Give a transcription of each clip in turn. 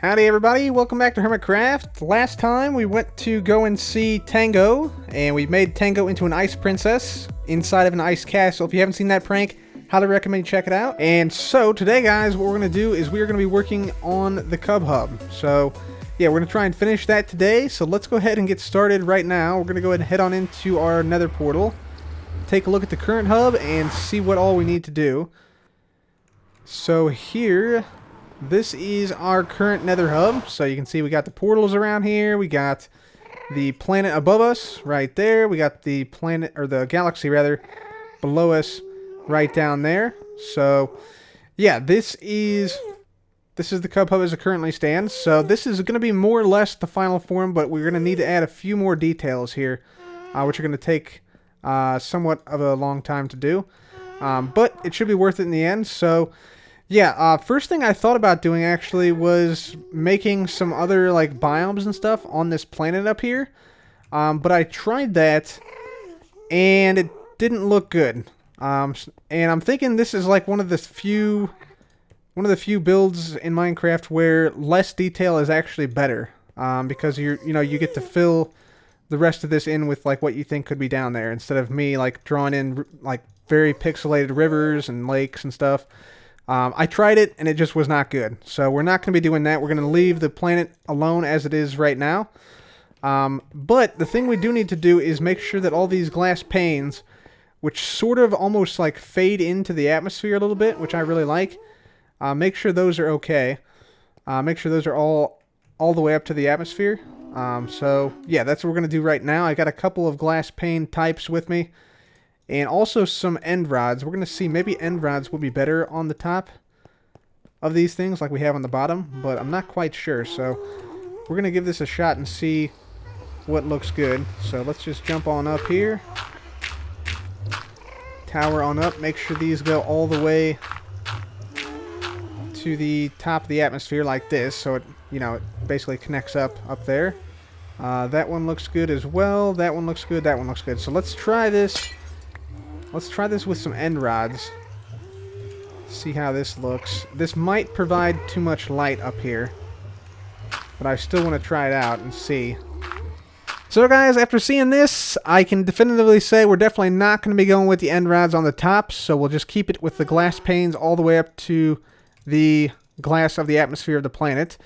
Howdy everybody, welcome back to Hermitcraft. Last time we went to go and see Tango, and we made Tango into an ice princess inside of an ice castle. If you haven't seen that prank, highly recommend you check it out. And so today guys, what we're going to do is we are going to be working on the Cub Hub. So yeah, we're going to try and finish that today, so let's go ahead and get started right now. We're going to go ahead and head on into our nether portal, take a look at the current hub, and see what all we need to do. So here, this is our current nether hub. So you can see we got the portals around here. We got the planet above us right there. We got the planet, or the galaxy rather, below us right down there. So yeah, this is the Cub Hub as it currently stands. So this is going to be more or less the final form, but we're going to need to add a few more details here, which are going to take somewhat of a long time to do. But it should be worth it in the end. So yeah, first thing I thought about doing actually was making some other like biomes and stuff on this planet up here. But I tried that and it didn't look good. And I'm thinking this is like one of the few builds in Minecraft where less detail is actually better. Because you get to fill the rest of this in with like what you think could be down there, instead of me like drawing in like very pixelated rivers and lakes and stuff. I tried it, and it just was not good. So we're not going to be doing that. We're going to leave the planet alone as it is right now. But the thing we do need to do is make sure that all these glass panes, which sort of almost like fade into the atmosphere a little bit, which I really like, make sure those are okay. Make sure those are all the way up to the atmosphere. So yeah, that's what we're going to do right now. I got a couple of glass pane types with me. And also some end rods. We're going to see maybe end rods will be better on the top of these things like we have on the bottom, but I'm not quite sure. So we're going to give this a shot and see what looks good. So let's just jump on up here. Tower on up. Make sure these go all the way to the top of the atmosphere like this. So it, it basically connects up there. That one looks good as well. That one looks good. That one looks good. So let's try this. Let's try this with some end rods. See how this looks. This might provide too much light up here, but I still want to try it out and see. So guys, after seeing this, I can definitively say we're definitely not going to be going with the end rods on the top, so we'll just keep it with the glass panes all the way up to the glass of the atmosphere of the planet.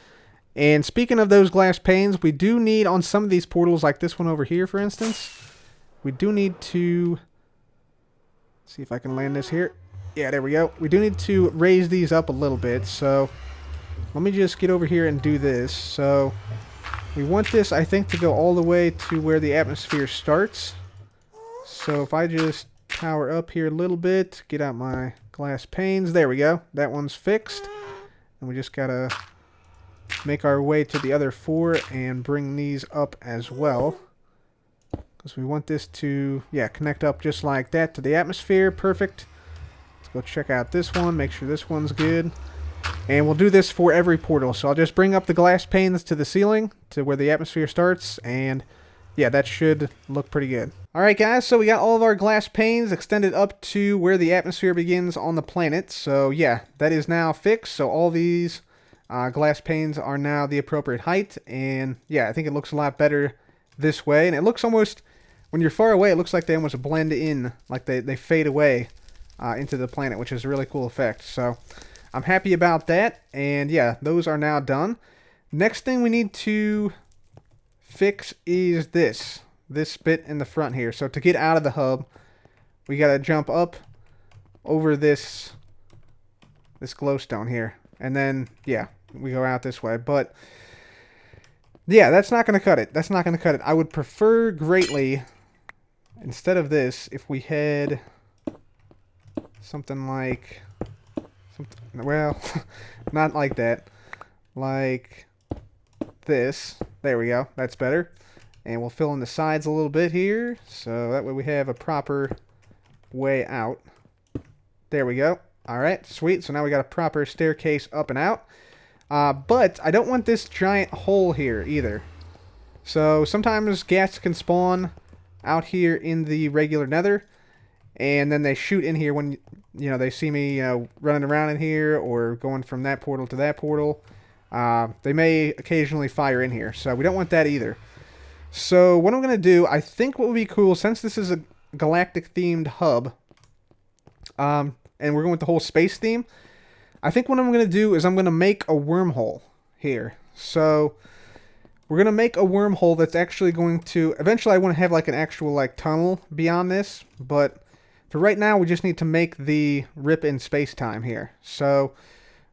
And speaking of those glass panes, we do need on some of these portals, like this one over here for instance, we do need to... see if I can land this here. Yeah, there we go. We do need to raise these up a little bit, so let me just get over here and do this. So we want this, I think, to go all the way to where the atmosphere starts. So if I just power up here a little bit, get out my glass panes. There we go. That one's fixed. And we just gotta make our way to the other four and bring these up as well. Because we want this to, yeah, connect up just like that to the atmosphere. Perfect. Let's go check out this one. Make sure this one's good. And we'll do this for every portal. So I'll just bring up the glass panes to the ceiling, to where the atmosphere starts. And yeah, that should look pretty good. Alright guys, so we got all of our glass panes extended up to where the atmosphere begins on the planet. So yeah, that is now fixed. So all these glass panes are now the appropriate height. And yeah, I think it looks a lot better this way. And it looks almost... when you're far away, it looks like they almost blend in, like they fade away into the planet, which is a really cool effect. So I'm happy about that. And yeah, those are now done. Next thing we need to fix is this bit in the front here. So to get out of the hub, we got to jump up over this glowstone here. And then, yeah, we go out this way. But yeah, that's not going to cut it. That's not going to cut it. I would prefer greatly... instead of this, if we had something like, well, not like that, like this. There we go. That's better. And we'll fill in the sides a little bit here, so that way we have a proper way out. There we go. All right, sweet. So now we got a proper staircase up and out. But I don't want this giant hole here either. So sometimes ghats can spawn out here in the regular nether, and then they shoot in here when they see me running around in here or going from that portal to that portal. They may occasionally fire in here, so we don't want that either. So what I'm going to do, I think what would be cool, since this is a galactic-themed hub, and we're going with the whole space theme, I think what I'm going to do is I'm going to make a wormhole here. So we're going to make a wormhole that's actually going to... Eventually I want to have like an actual like tunnel beyond this, but for right now we just need to make the rip in space-time here. So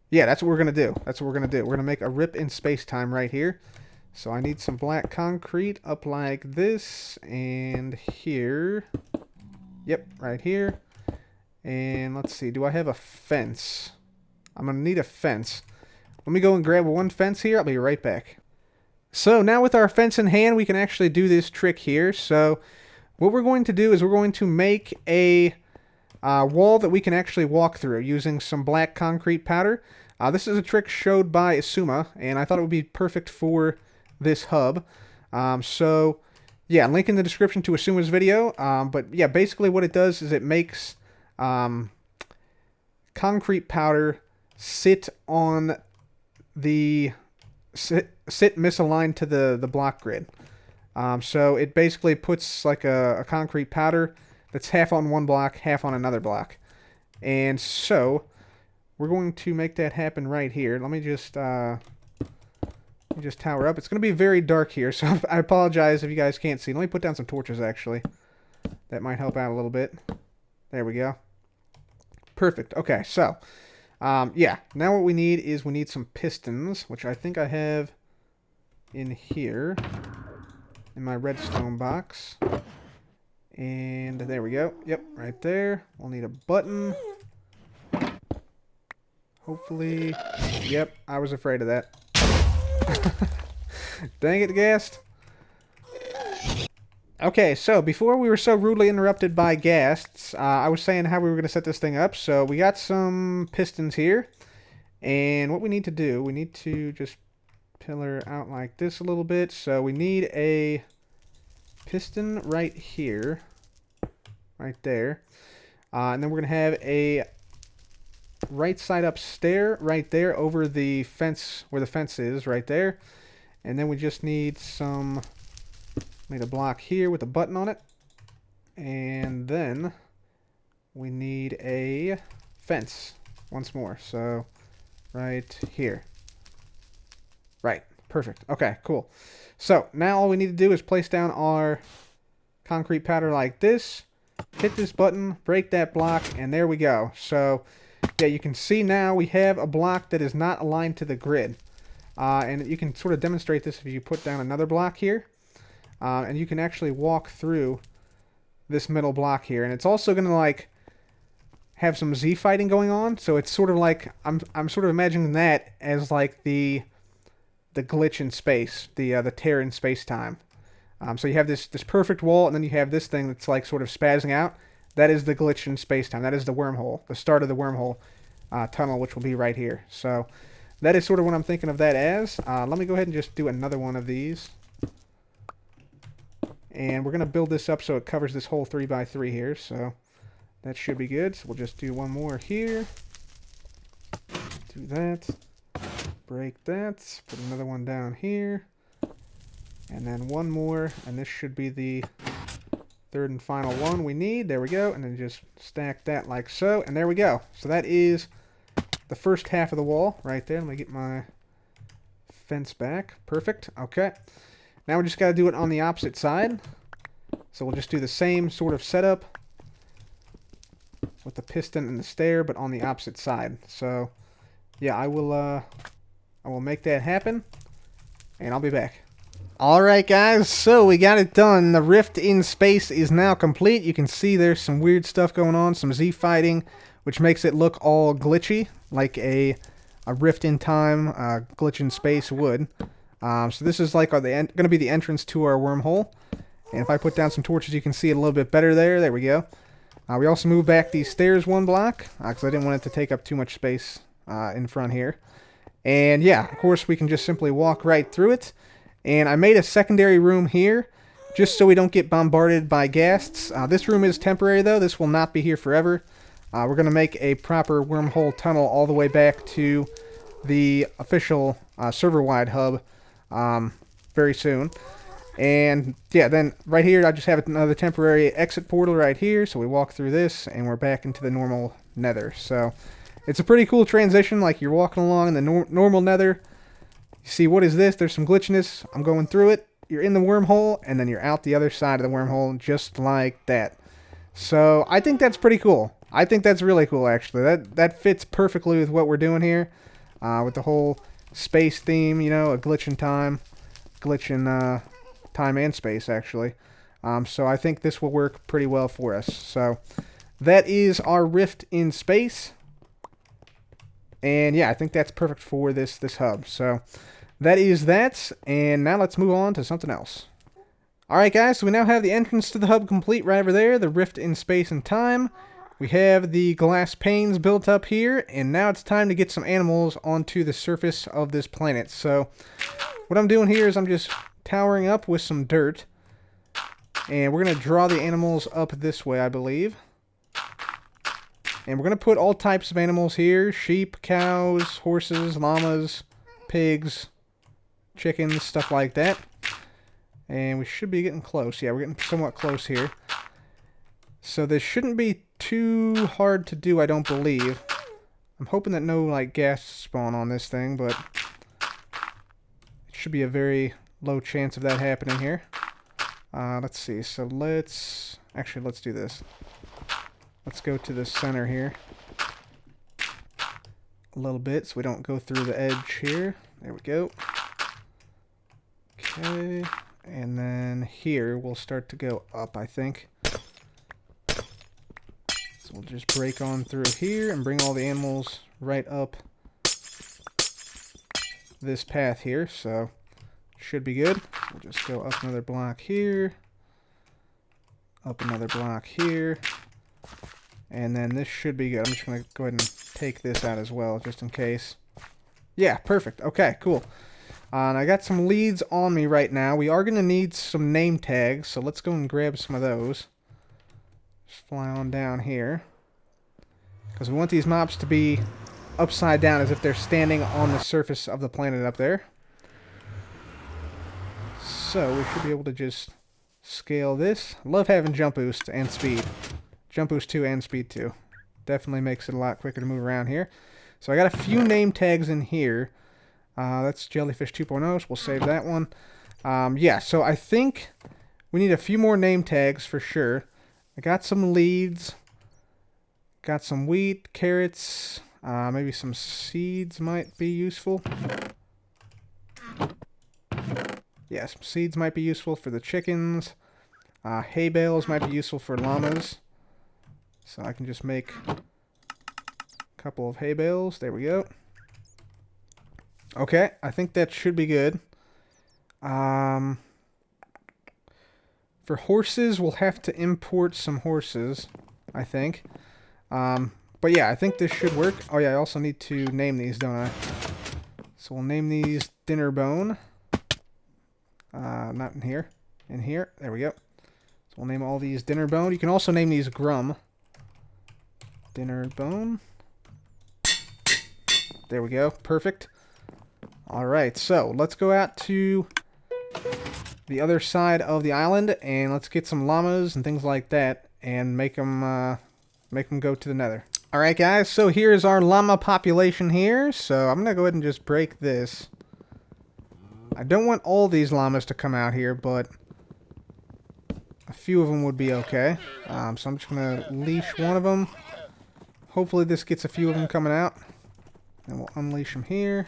yeah, that's what we're going to do. That's what we're going to do. We're going to make a rip in space-time right here. So I need some black concrete up like this, and here. Yep, right here. And let's see, do I have a fence? I'm going to need a fence. Let me go and grab one fence here. I'll be right back. So now with our fence in hand, we can actually do this trick here. So what we're going to do is we're going to make a wall that we can actually walk through using some black concrete powder. This is a trick showed by Asuma, and I thought it would be perfect for this hub. So yeah, link in the description to Asuma's video. But yeah, basically what it does is it makes concrete powder sit on the sit misaligned to the block grid. So it basically puts like a concrete powder that's half on one block, half on another block. And so we're going to make that happen right here. Let me just tower up. It's going to be very dark here, so I apologize if you guys can't see. Let me put down some torches, actually. That might help out a little bit. There we go. Perfect. Okay, so, yeah. Now what we need is we need some pistons, which I think I have in here in my redstone box. And there we go. Yep, right there. We'll need a button. Hopefully. Yep, I was afraid of that. Dang it, Ghast. Okay, so before we were so rudely interrupted by Ghasts, I was saying how we were going to set this thing up. So we got some pistons here. And what we need to do, we need to just pillar out like this a little bit. So we need a piston right here. Right there. And then we're going to have a right side up stair right there over the fence, where the fence is, right there. And then we just need some... Need a block here with a button on it. And then we need a fence once more. So right here. Right. Perfect. Okay, cool. So now all we need to do is place down our concrete powder like this. Hit this button, break that block, and there we go. So yeah, you can see now we have a block that is not aligned to the grid. And you can sort of demonstrate this if you put down another block here. And you can actually walk through this middle block here. And it's also going to, like, have some Z fighting going on. So it's sort of like, I'm sort of imagining that as, like, the glitch in space. The tear in space-time. So you have this perfect wall, and then you have this thing that's, like, sort of spazzing out. That is the glitch in space-time. That is the wormhole. The start of the wormhole tunnel, which will be right here. So that is sort of what I'm thinking of that as. Let me go ahead and just do another one of these. And we're going to build this up so it covers this whole 3x3 here. So that should be good. So we'll just do one more here. Do that. Break that. Put another one down here. And then one more. And this should be the third and final one we need. There we go. And then just stack that like so. And there we go. So that is the first half of the wall right there. Let me get my fence back. Perfect. Okay. Now we just got to do it on the opposite side. So we'll just do the same sort of setup with the piston and the stair, but on the opposite side. So yeah, I will make that happen, and I'll be back. Alright guys, so we got it done. The rift in space is now complete. You can see there's some weird stuff going on, some Z fighting, which makes it look all glitchy, like a rift in time, glitch in space would. So this is like going to be the entrance to our wormhole. And if I put down some torches, you can see it a little bit better there. There we go. We also moved back these stairs one block, because I didn't want it to take up too much space in front here. And yeah, of course, we can just simply walk right through it. And I made a secondary room here, just so we don't get bombarded by ghasts. This room is temporary, though. This will not be here forever. We're going to make a proper wormhole tunnel all the way back to the official server-wide hub very soon. And yeah, then right here I just have another temporary exit portal right here. So we walk through this and we're back into the normal nether. So it's a pretty cool transition. Like you're walking along in the normal nether. You see, what is this? There's some glitchiness. I'm going through it. You're in the wormhole and then you're out the other side of the wormhole just like that. So I think that's pretty cool. I think that's really cool actually. That fits perfectly with what we're doing here. With the whole space theme, you know, a glitch in time. Glitch in time and space actually. So I think this will work pretty well for us. So that is our rift in space. And yeah, I think that's perfect for this hub. So that is that. And now let's move on to something else. Alright guys, so we now have the entrance to the hub complete right over there. The rift in space and time. We have the glass panes built up here. And now it's time to get some animals onto the surface of this planet. So what I'm doing here is I'm just towering up with some dirt. And we're going to draw the animals up this way, I believe. And we're going to put all types of animals here. Sheep, cows, horses, llamas, pigs, chickens, stuff like that. And we should be getting close. Yeah, we're getting somewhat close here. So this shouldn't be too hard to do, I don't believe. I'm hoping that no like gas spawn on this thing, but it should be a very low chance of that happening here. Let's see. So let's do this. Let's go to the center here a little bit so we don't go through the edge here. There we go. Okay. And then here we'll start to go up, I think. So we'll just break on through here and bring all the animals right up this path here. So should be good. We'll just go up another block here. Up another block here. And then this should be good. I'm just going to go ahead and take this out as well, just in case. Yeah, perfect. Okay, cool. And I got some leads on me right now. We are going to need some name tags, so let's go and grab some of those. Just fly on down here. Because we want these mobs to be upside down as if they're standing on the surface of the planet up there. So we should be able to just scale this. Love having jump boost and speed. Jump boost 2 and speed 2. Definitely makes it a lot quicker to move around here. So I got a few name tags in here. That's Jellyfish 2.0, so we'll save that one. Yeah, so I think we need a few more name tags for sure. I got some leads. Got some wheat, carrots. Maybe some seeds might be useful. Yeah, some seeds might be useful for the chickens. Hay bales might be useful for llamas. So I can just make a couple of hay bales. There we go. Okay, I think that should be good. For horses, we'll have to import some horses, I think. But yeah, I think this should work. Oh yeah, I also need to name these, don't I? So we'll name these Dinner Bone. Not in here. In here. There we go. So we'll name all these Dinner Bone. You can also name these Grum. Dinner Bone. There we go. Perfect. Alright, so let's go out to the other side of the island and let's get some llamas and things like that and make them go to the nether. Alright guys, so here's our llama population here. So I'm going to go ahead and just break this. I don't want all these llamas to come out here, but a few of them would be okay. So I'm just going to leash one of them. Hopefully this gets a few of them coming out. And we'll unleash them here.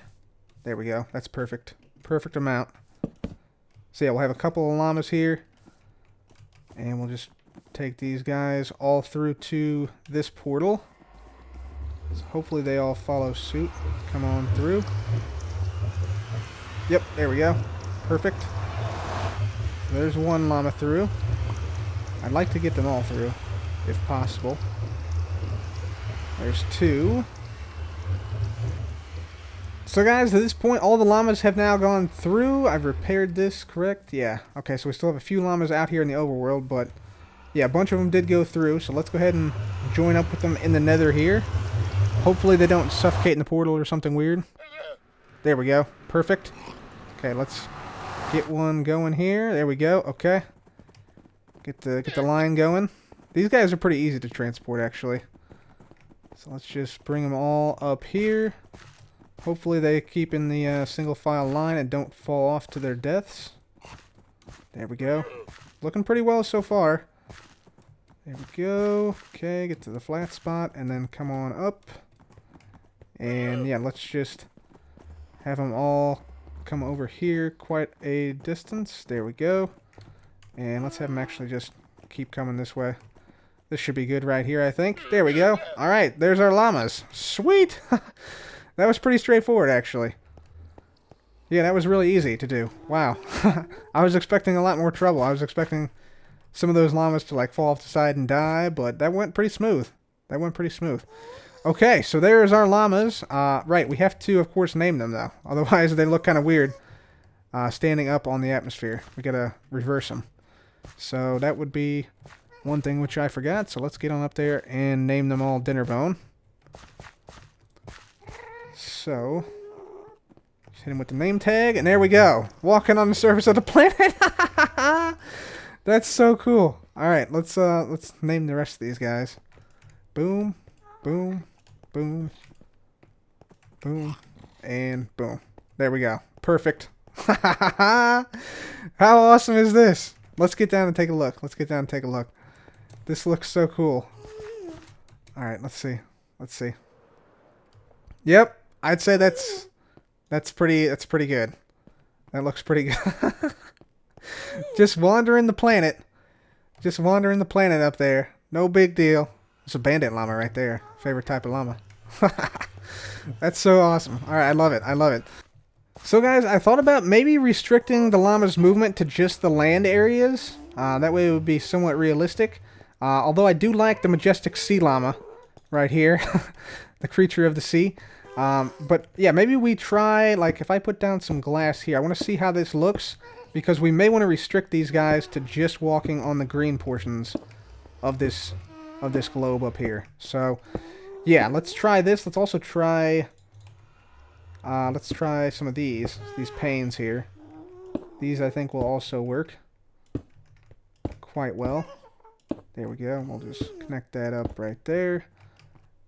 There we go. That's perfect. Perfect amount. So yeah, we'll have a couple of llamas here. And we'll just take these guys all through to this portal. So hopefully they all follow suit. Come on through. Yep, there we go. Perfect. There's one llama through. I'd like to get them all through, if possible. There's two. So guys, at this point, all the llamas have now gone through. I've repaired this, correct? Yeah. Okay, so we still have a few llamas out here in the overworld, but yeah, a bunch of them did go through. So let's go ahead and join up with them in the nether here. Hopefully they don't suffocate in the portal or something weird. There we go. Perfect. Okay, let's get one going here. There we go. Okay. Get the line going. These guys are pretty easy to transport, actually. So let's just bring them all up here. Hopefully they keep in the single file line and don't fall off to their deaths. There we go. Looking pretty well so far. There we go. Okay, get to the flat spot and then come on up. And yeah, let's just have them all come over here quite a distance. There we go. And let's have them actually just keep coming this way. This should be good right here, I think. There we go. Alright, there's our llamas. Sweet! That was pretty straightforward, actually. Yeah, that was really easy to do. Wow. I was expecting a lot more trouble. I was expecting some of those llamas to like fall off the side and die, but that went pretty smooth. That went pretty smooth. Okay, so there's our llamas. Right, we have to, of course, name them, though. Otherwise, they look kind of weird standing up on the atmosphere. We gotta reverse them. So that would be one thing which I forgot. So let's get on up there and name them all Dinnerbone. So, just hit him with the name tag, and there we go. Walking on the surface of the planet. That's so cool. All right, let's name the rest of these guys. Boom, boom, boom, boom, and boom. There we go. Perfect. How awesome is this? Let's get down and take a look. Let's get down and take a look. This looks so cool. All right, let's see. Let's see. Yep, I'd say that's pretty good. That looks pretty good. Just wandering the planet. Just wandering the planet up there. No big deal. It's a bandit llama right there. Favorite type of llama. That's so awesome. Alright, I love it. I love it. So guys, I thought about maybe restricting the llama's movement to just the land areas. That way it would be somewhat realistic. Although I do like the majestic sea llama right here. The creature of the sea. But yeah, maybe we try, like if I put down some glass here, I want to see how this looks. Because we may want to restrict these guys to just walking on the green portions of this globe up here. So, yeah, let's try this. Let's also try some of these panes here. These I think will also work quite well. There we go. We'll just connect that up right there.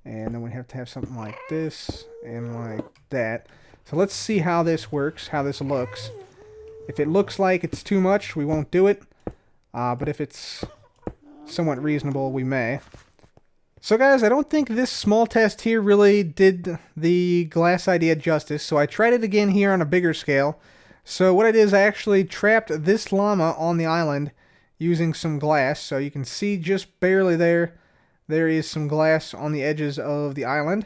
And then we have to have something like this and like that. So let's see how this works, how this looks. If it looks like it's too much, we won't do it. But if it's somewhat reasonable, we may. So guys, I don't think this small test here really did the glass idea justice. So I tried it again here on a bigger scale. So what I did is I actually trapped this llama on the island using some glass. So you can see just barely there is some glass on the edges of the island.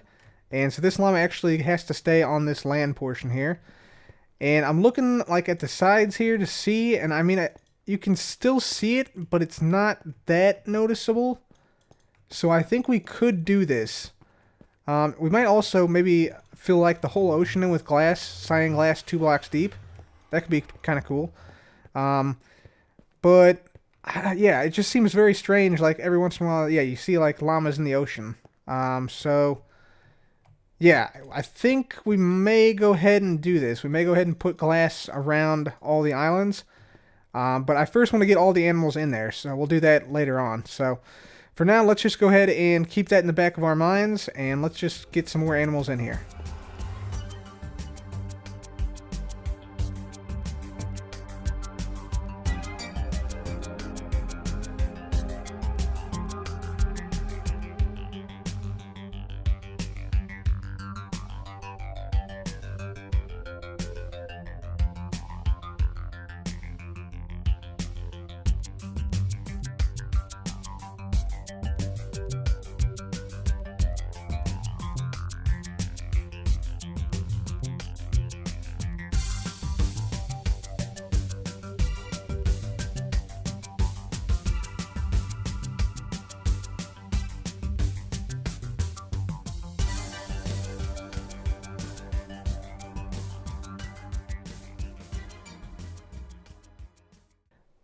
And so this llama actually has to stay on this land portion here. And I'm looking like at the sides here to see, and I mean, you can still see it, but it's not that noticeable. So I think we could do this. We might also maybe fill like the whole ocean in with glass, cyan glass 2 blocks deep. That could be kind of cool. But yeah, it just seems very strange. Like every once in a while, yeah, you see like llamas in the ocean. So yeah, I think we may go ahead and do this. We may go ahead and put glass around all the islands. But I first want to get all the animals in there, so we'll do that later on. So for now, let's just go ahead and keep that in the back of our minds, and let's just get some more animals in here.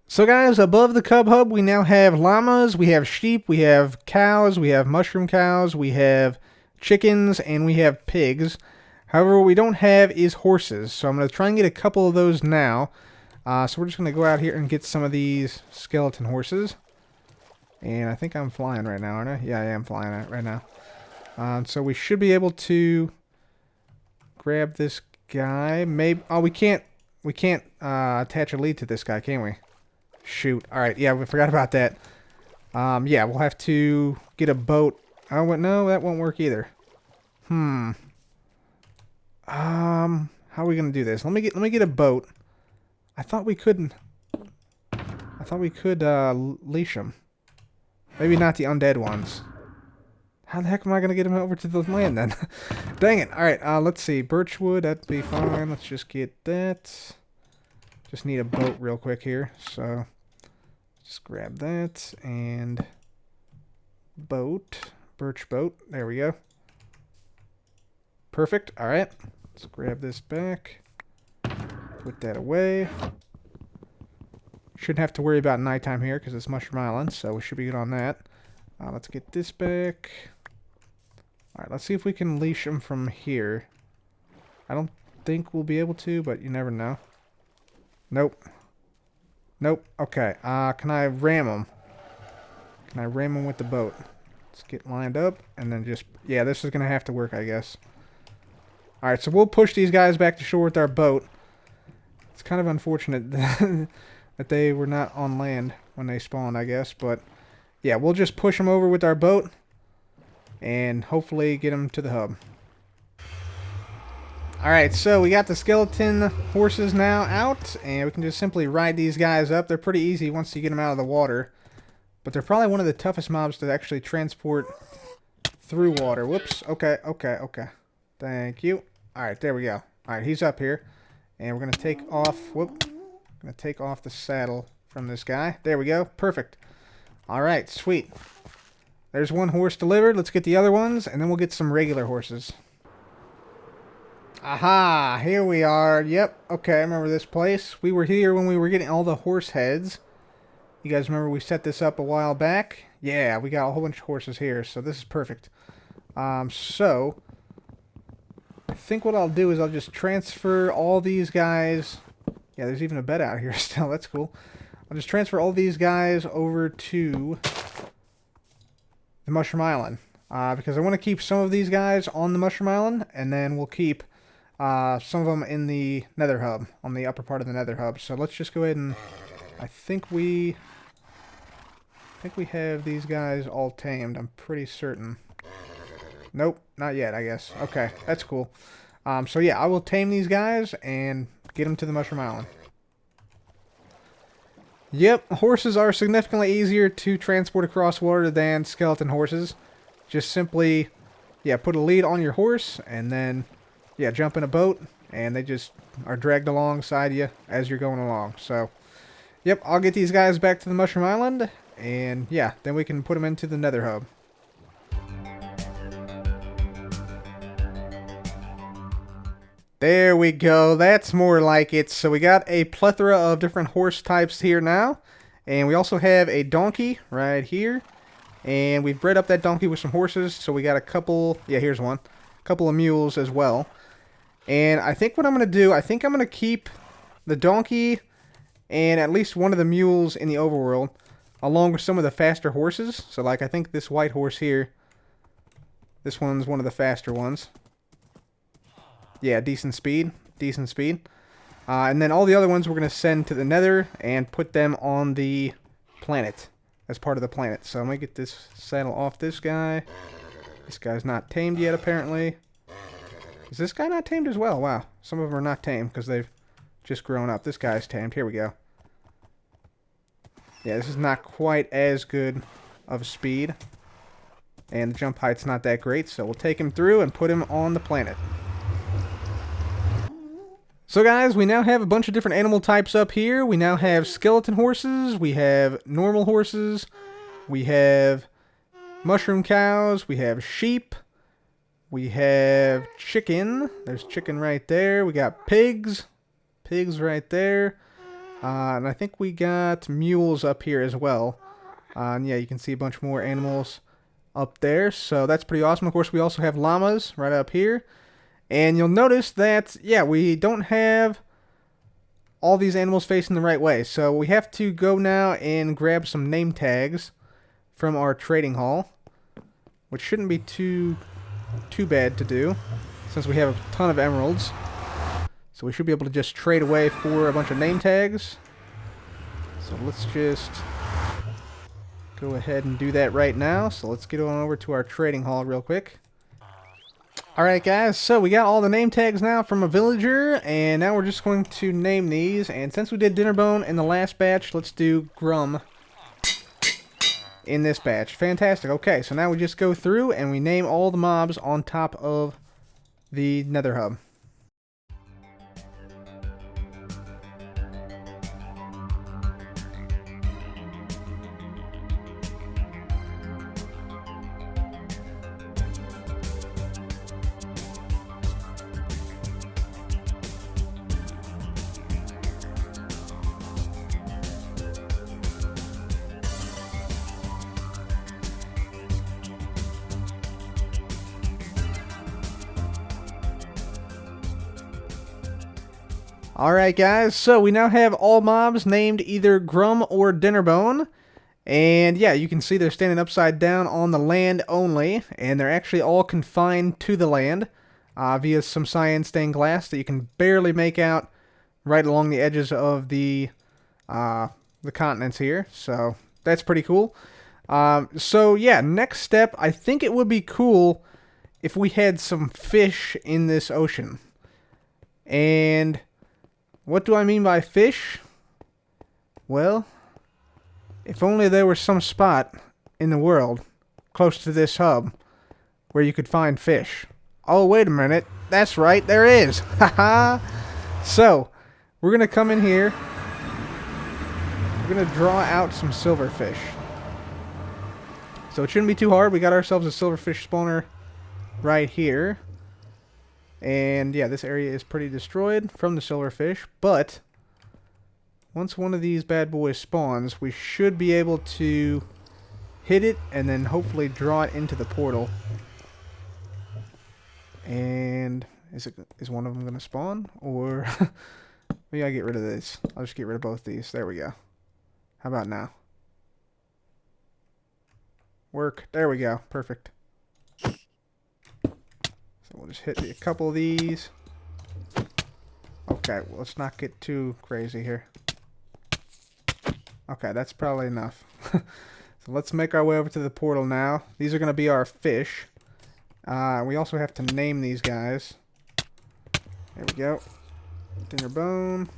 So guys, above the Cub Hub, we now have llamas, we have sheep, we have cows, we have mushroom cows, we have chickens, and we have pigs. However, what we don't have is horses, so I'm going to try and get a couple of those now. So we're just going to go out here and get some of these skeleton horses. And I think I'm flying right now, aren't I? Yeah, I am flying right now. So we should be able to grab this guy. Maybe. Oh, we can't attach a lead to this guy, can we? Shoot. All right. Yeah, we forgot about that. Yeah, we'll have to get a boat. Oh, no, that won't work either. How are we gonna do this? Let me get a boat. I thought we could leash them. Maybe not the undead ones. How the heck am I gonna get them over to the land then? Dang it! All right, let's see. Birchwood, that'd be fine. Let's just get that. Just need a boat real quick here. So just grab that and boat, birch boat. There we go. Perfect. All right. Let's grab this back. Put that away. Shouldn't have to worry about nighttime here because it's Mushroom Island, so we should be good on that. Let's get this back. Alright, let's see if we can leash them from here. I don't think we'll be able to, but you never know. Nope. Nope. Okay. Can I ram them? Can I ram them with the boat? Let's get lined up and then just... Yeah, this is going to have to work, I guess. Alright, so we'll push these guys back to shore with our boat. It's kind of unfortunate that they were not on land when they spawned, I guess. But, yeah, we'll just push them over with our boat and hopefully get them to the hub. Alright, so we got the skeleton horses now out, and we can just simply ride these guys up. They're pretty easy once you get them out of the water. But they're probably one of the toughest mobs to actually transport through water. Whoops. Okay. Thank you. Alright, there we go. Alright, he's up here. And we're going to take off... Whoop. Going to take off the saddle from this guy. There we go. Perfect. Alright, sweet. There's one horse delivered. Let's get the other ones, and then we'll get some regular horses. Aha! Here we are. Yep. Okay, I remember this place. We were here when we were getting all the horse heads. You guys remember we set this up a while back? Yeah, we got a whole bunch of horses here, so this is perfect. So... I think what I'll do is I'll just transfer all these guys. Yeah, there's even a bed out here still. That's cool. I'll just transfer all these guys over to the Mushroom Island. Because I want to keep some of these guys on the Mushroom Island, and then we'll keep some of them in the Nether Hub, on the upper part of the Nether Hub. So let's just go ahead and... I think we have these guys all tamed. I'm pretty certain. Nope, not yet, I guess. Okay, that's cool. So yeah, I will tame these guys and get them to the Mushroom Island. Yep, horses are significantly easier to transport across water than skeleton horses. Just simply, yeah, put a lead on your horse and then, yeah, jump in a boat and they just are dragged alongside you as you're going along. So, yep, I'll get these guys back to the Mushroom Island and yeah, then we can put them into the Nether Hub. There we go. That's more like it. So we got a plethora of different horse types here now. And we also have a donkey right here. And we've bred up that donkey with some horses. So we got a couple... Yeah, here's one. A couple of mules as well. And I think what I'm going to do... I think I'm going to keep the donkey and at least one of the mules in the overworld. Along with some of the faster horses. So like I think this white horse here. This one's one of the faster ones. Yeah, decent speed. And then all the other ones we're going to send to the Nether and put them on the planet as part of the planet. So I'm going to get this saddle off this guy. This guy's not tamed yet, apparently. Is this guy not tamed as well? Wow. Some of them are not tamed because they've just grown up. This guy's tamed. Here we go. Yeah, this is not quite as good of a speed. And the jump height's not that great, so we'll take him through and put him on the planet. So guys, we now have a bunch of different animal types up here. We now have skeleton horses, we have normal horses, we have mushroom cows, we have sheep, we have chicken. There's chicken right there. We got pigs right there. And I think we got mules up here as well. And yeah, you can see a bunch more animals up there. So that's pretty awesome. Of course, we also have llamas right up here. And you'll notice that, yeah, we don't have all these animals facing the right way. So we have to go now and grab some name tags from our trading hall, which shouldn't be too bad to do, since we have a ton of emeralds. So we should be able to just trade away for a bunch of name tags. So let's just go ahead and do that right now. So let's get on over to our trading hall real quick. Alright guys, so we got all the name tags now from a villager, and now we're just going to name these. And since we did Dinnerbone in the last batch, let's do Grum in this batch. Fantastic. Okay, so now we just go through and we name all the mobs on top of the Nether Hub. Alright guys, so we now have all mobs named either Grum or Dinnerbone. And yeah, you can see they're standing upside down on the land only. And they're actually all confined to the land via some cyan stained glass that you can barely make out right along the edges of the continents here. So that's pretty cool. So yeah, next step, I think it would be cool if we had some fish in this ocean. And what do I mean by fish? Well, if only there was some spot in the world close to this hub where you could find fish. Oh, wait a minute. That's right, there is. Haha. So, we're going to come in here. We're going to draw out some silverfish. So it shouldn't be too hard. We got ourselves a silverfish spawner right here. And yeah, this area is pretty destroyed from the silverfish, but once one of these bad boys spawns, we should be able to hit it and then hopefully draw it into the portal. And is one of them going to spawn? Or maybe I get rid of this. I'll just get rid of both these. There we go. How about now? Work. There we go. Perfect. We'll just hit a couple of these. Okay, well, let's not get too crazy here. Okay, that's probably enough. So let's make our way over to the portal now. These are going to be our fish. We also have to name these guys. There we go. Dinnerbone.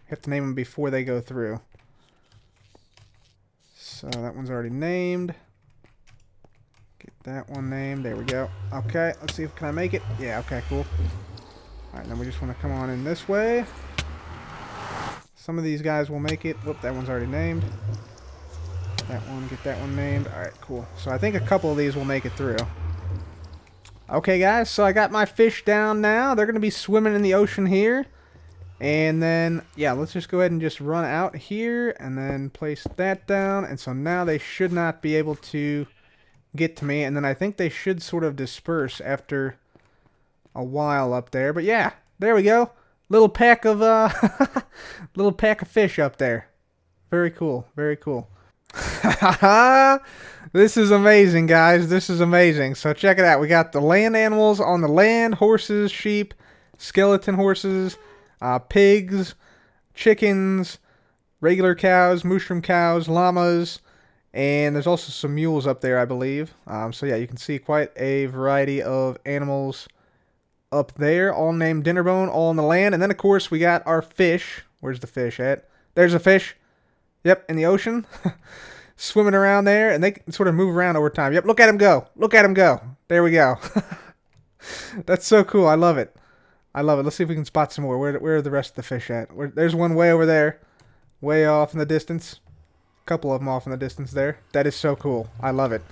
Have to name them before they go through. So that one's already named. That one named. There we go. Okay, let's see if can I make it. Yeah, okay, cool. Alright, then we just want to come on in this way. Some of these guys will make it. Whoop, that one's already named. That one, get that one named. Alright, cool. So I think a couple of these will make it through. Okay, guys, so I got my fish down now. They're going to be swimming in the ocean here. And then, yeah, let's just go ahead and just run out here and then place that down. And so now they should not be able to get to me, and then I think they should sort of disperse after a while up there. But yeah, there we go. Little pack of little pack of fish up there. Very cool. Very cool. This is amazing, guys. This is amazing. So check it out. We got the land animals on the land: horses, sheep, skeleton horses, pigs, chickens, regular cows, mushroom cows, llamas. And there's also some mules up there, I believe. So yeah, you can see quite a variety of animals up there, all named Dinnerbone, all on the land. And then, of course, we got our fish. Where's the fish at? There's a fish. Yep, in the ocean. Swimming around there, and they can sort of move around over time. Yep, look at him go. Look at him go. There we go. That's so cool. I love it. I love it. Let's see if we can spot some more. Where are the rest of the fish at? There's one way over there. Way off in the distance. Couple of them off in the distance there. That is so cool. I love it.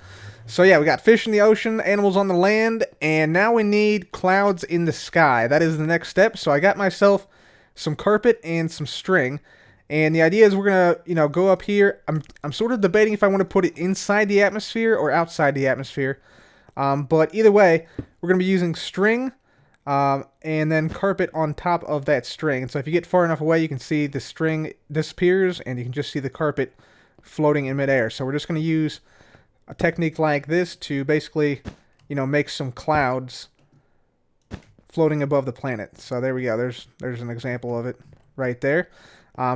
So yeah, we got fish in the ocean, animals on the land, and now we need clouds in the sky. That is the next step. So I got myself some carpet and some string, and the idea is we're gonna, go up here. I'm sort of debating if I want to put it inside the atmosphere or outside the atmosphere. But either way, we're going to be using string and then carpet on top of that string. And so if you get far enough away, you can see the string disappears and you can just see the carpet floating in midair. So we're just going to use a technique like this to basically, you know, make some clouds floating above the planet. So there we go. There's an example of it right there.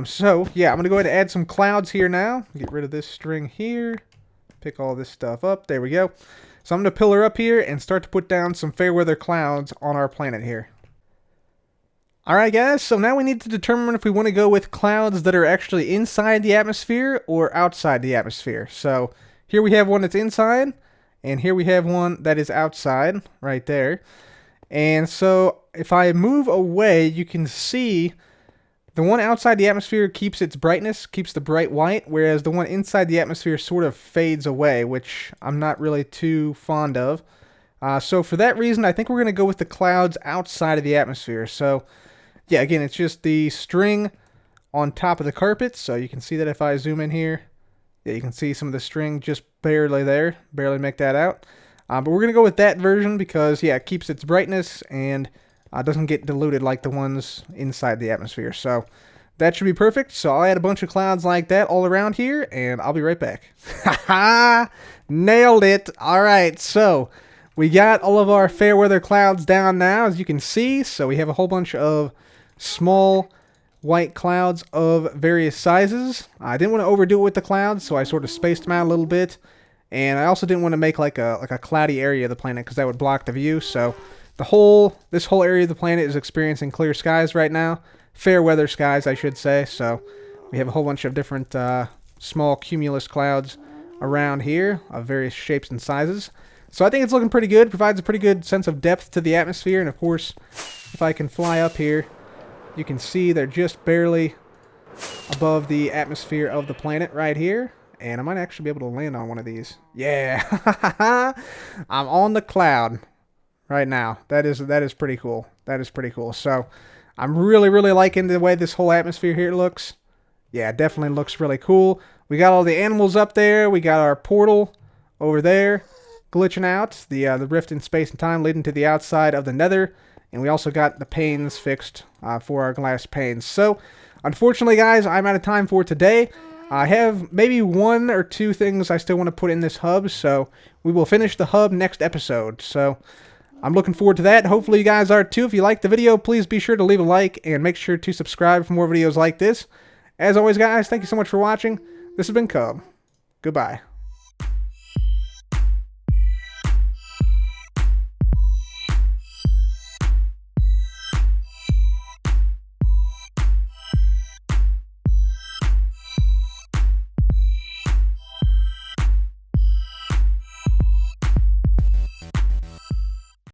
So yeah, I'm going to go ahead and add some clouds here now. Get rid of this string here. Pick all this stuff up. There we go. So I'm going to pillar up here and start to put down some fair weather clouds on our planet here. Alright guys, so now we need to determine if we want to go with clouds that are actually inside the atmosphere or outside the atmosphere. So here we have one that's inside, and here we have one that is outside, right there. And so if I move away, you can see the one outside the atmosphere keeps its brightness, keeps the bright white, whereas the one inside the atmosphere sort of fades away, which I'm not really too fond of. So for that reason, I think we're going to go with the clouds outside of the atmosphere. So yeah, again, it's just the string on top of the carpet. So you can see that if I zoom in here, yeah, you can see some of the string just barely there, barely make that out. But we're going to go with that version because, yeah, it keeps its brightness and doesn't get diluted like the ones inside the atmosphere. So that should be perfect. So I'll add a bunch of clouds like that all around here, and I'll be right back. Ha-ha! Nailed it! Alright, so we got all of our fair weather clouds down now, as you can see. So we have a whole bunch of small white clouds of various sizes. I didn't want to overdo it with the clouds, so I sort of spaced them out a little bit. And I also didn't want to make like a cloudy area of the planet because that would block the view. So this whole area of the planet is experiencing clear skies right now. Fair weather skies, I should say. So we have a whole bunch of different small cumulus clouds around here of various shapes and sizes. So I think it's looking pretty good. Provides a pretty good sense of depth to the atmosphere. And of course, if I can fly up here, you can see they're just barely above the atmosphere of the planet right here. And I might actually be able to land on one of these. Yeah! I'm on the cloud right now. That is pretty cool. That is pretty cool. So I'm really, really liking the way this whole atmosphere here looks. Yeah, it definitely looks really cool. We got all the animals up there. We got our portal over there glitching out. The rift in space and time leading to the outside of the nether. And we also got the panes fixed for our glass panes. So, unfortunately, guys, I'm out of time for today. I have maybe one or two things I still want to put in this hub, so we will finish the hub next episode. So, I'm looking forward to that. Hopefully, you guys are too. If you liked the video, please be sure to leave a like and make sure to subscribe for more videos like this. As always, guys, thank you so much for watching. This has been Cub. Goodbye.